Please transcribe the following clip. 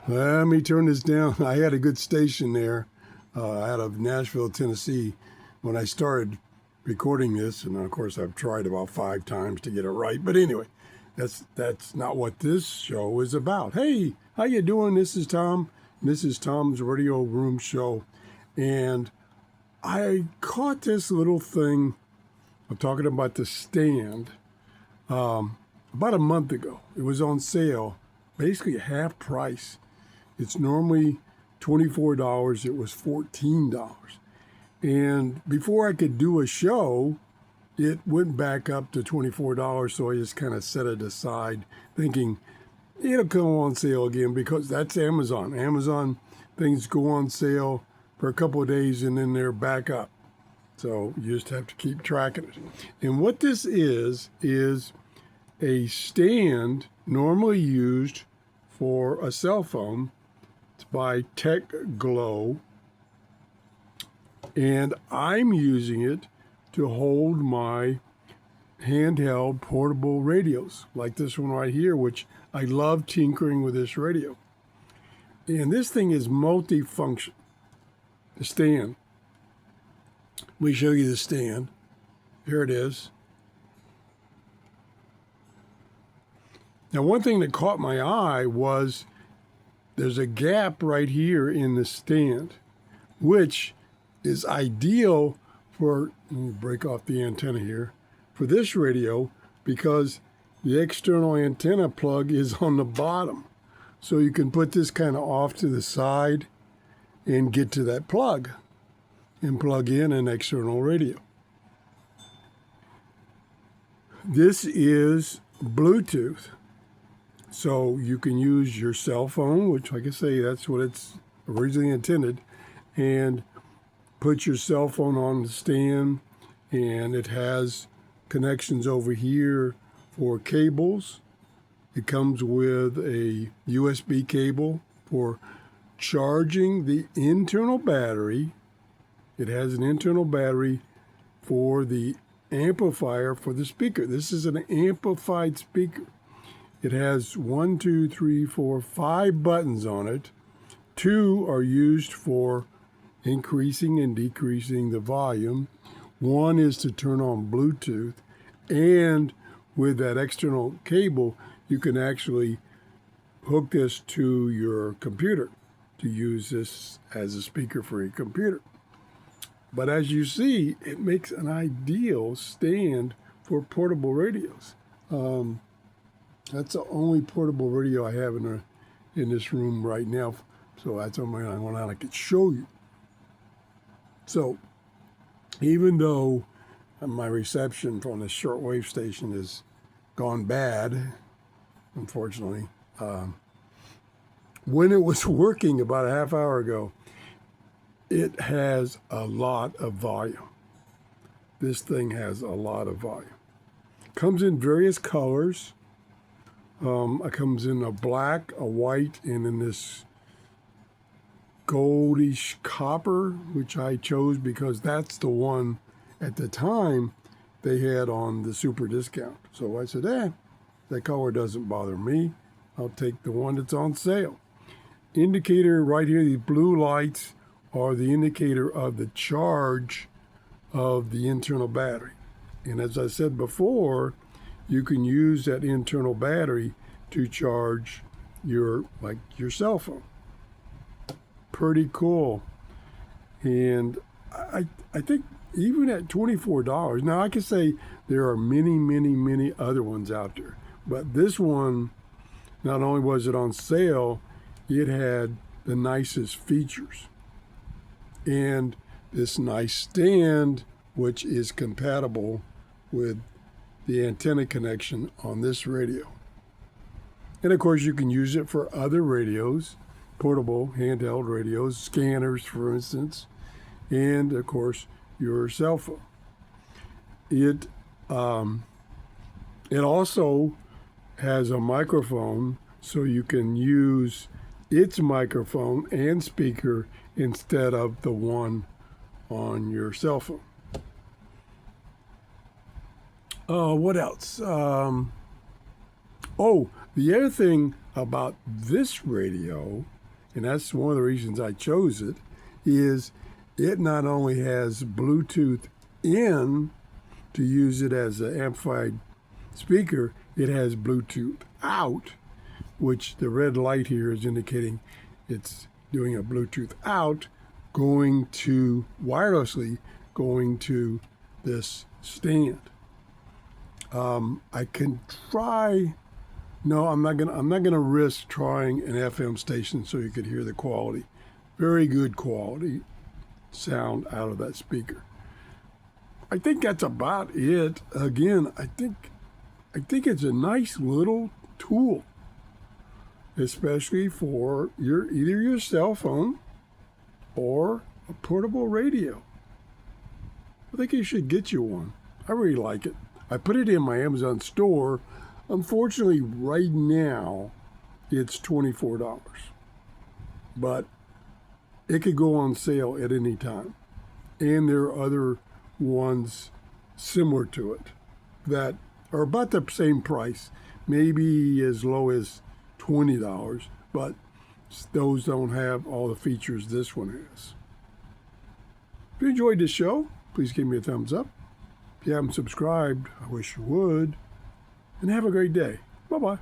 Let me turn this down. I had a good station there out of Nashville, Tennessee, when I started recording this. And of course, I've tried about 5 times to get it right. But anyway, that's not what this show is about. Hey, how you doing? This is Tom. This is Tom's Radio Room Show. And I caught this little thing. I'm talking about the stand about a month ago. It was on sale, basically half price. It's normally $24. It was $14. And before I could do a show, it went back up to $24. So I just kind of set it aside thinking it'll come on sale again because that's Amazon. Amazon things go on sale for a couple of days and then they're back up. So you just have to keep tracking it. And what this is a stand normally used for a cell phone. It's by Tech Glow. And I'm using it to hold my handheld portable radios, like this one right here, which I love tinkering with this radio. And this thing is multifunction, the stand. Let me show you the stand. Here it is. Now, one thing that caught my eye was there's a gap right here in the stand, which is ideal for, let me break off the antenna here, for this radio because the external antenna plug is on the bottom. So you can put this kind of off to the side and get to that plug and plug in an external radio. This is Bluetooth. So you can use your cell phone, which, like I say, that's what it's originally intended, and put your cell phone on the stand, and it has connections over here for cables. It comes with a USB cable for charging the internal battery. It has an internal battery for the amplifier for the speaker. This is an amplified speaker. It has 1, 2, 3, 4, 5 buttons on it. 2 are used for increasing and decreasing the volume. 1 is to turn on Bluetooth. And with that external cable, you can actually hook this to your computer to use this as a speaker for your computer. But as you see, it makes an ideal stand for portable radios. That's the only portable radio I have in this room right now. So that's the only one I could show you. So even though my reception from the shortwave station has gone bad, unfortunately, when it was working about a half hour ago, it has a lot of volume. This thing has a lot of volume. Comes in various colors. It comes in a black, a white, and in this goldish copper, which I chose because that's the one at the time they had on the super discount. So I said, that color doesn't bother me. I'll take the one that's on sale. Indicator right here, these blue lights are the indicator of the charge of the internal battery. And as I said before, you can use that internal battery to charge your cell phone. Pretty cool. And I think even at $24, now I can say there are many, many, many other ones out there. But this one, not only was it on sale, it had the nicest features. And this nice stand, which is compatible with the antenna connection on this radio. And of course, you can use it for other radios, portable handheld radios, scanners, for instance, and of course, your cell phone. It also has a microphone, so you can use its microphone and speaker instead of the one on your cell phone. What else? The other thing about this radio and that's one of the reasons I chose it, is it not only has Bluetooth in to use it as an amplified speaker, it has Bluetooth out, which the red light here is indicating it's doing a Bluetooth out, going to wirelessly, going to this stand. I can try. No, I'm not gonna risk trying an FM station so you could hear the quality. Very good quality sound out of that speaker. I think that's about it. Again, I think it's a nice little tool, especially for either your cell phone or a portable radio. I think you should get you one. I really like it. I put it in my Amazon store. Unfortunately, right now, it's $24. But it could go on sale at any time. And there are other ones similar to it that are about the same price, maybe as low as $20, but those don't have all the features this one has. If you enjoyed this show, please give me a thumbs up. If you haven't subscribed, I wish you would. And have a great day. Bye-bye.